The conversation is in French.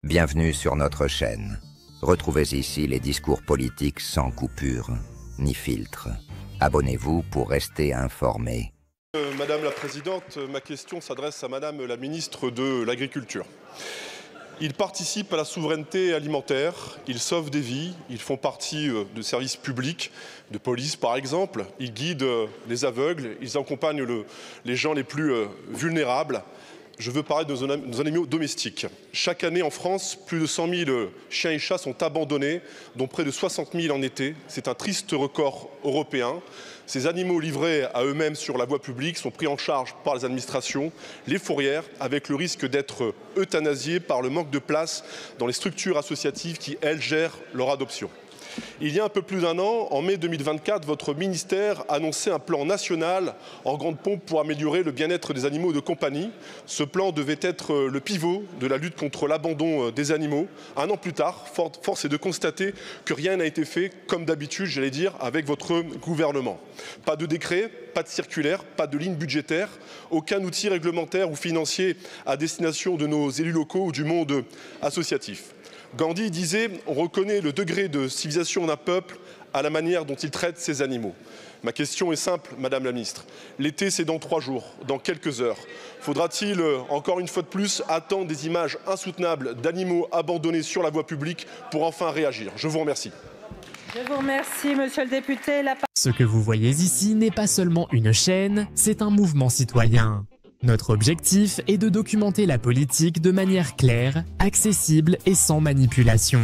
Bienvenue sur notre chaîne. Retrouvez ici les discours politiques sans coupure, ni filtre. Abonnez-vous pour rester informé. Madame la Présidente, ma question s'adresse à Madame la Ministre de l'Agriculture. Ils participent à la souveraineté alimentaire, ils sauvent des vies, ils font partie de services publics, de police par exemple, ils guident les aveugles, ils accompagnent les gens les plus vulnérables. Je veux parler de nos animaux domestiques. Chaque année en France, plus de 100 000 chiens et chats sont abandonnés, dont près de 60 000 en été. C'est un triste record européen. Ces animaux livrés à eux-mêmes sur la voie publique sont pris en charge par les administrations, les fourrières, avec le risque d'être euthanasiés par le manque de place dans les structures associatives qui, elles, gèrent leur adoption. Il y a un peu plus d'un an, en mai 2024, votre ministère annonçait un plan national en grande pompe pour améliorer le bien-être des animaux de compagnie. Ce plan devait être le pivot de la lutte contre l'abandon des animaux. Un an plus tard, force est de constater que rien n'a été fait, comme d'habitude, j'allais dire, avec votre gouvernement. Pas de décret, pas de circulaire, pas de ligne budgétaire, aucun outil réglementaire ou financier à destination de nos élus locaux ou du monde associatif. Gandhi disait « On reconnaît le degré de civilisation d'un peuple à la manière dont il traite ses animaux ». Ma question est simple, Madame la Ministre. L'été, c'est dans 3 jours, dans quelques heures. Faudra-t-il, encore une fois de plus, attendre des images insoutenables d'animaux abandonnés sur la voie publique pour enfin réagir? Je vous remercie. Je vous remercie, monsieur le député. Ce que vous voyez ici n'est pas seulement une chaîne, c'est un mouvement citoyen. Notre objectif est de documenter la politique de manière claire, accessible et sans manipulation.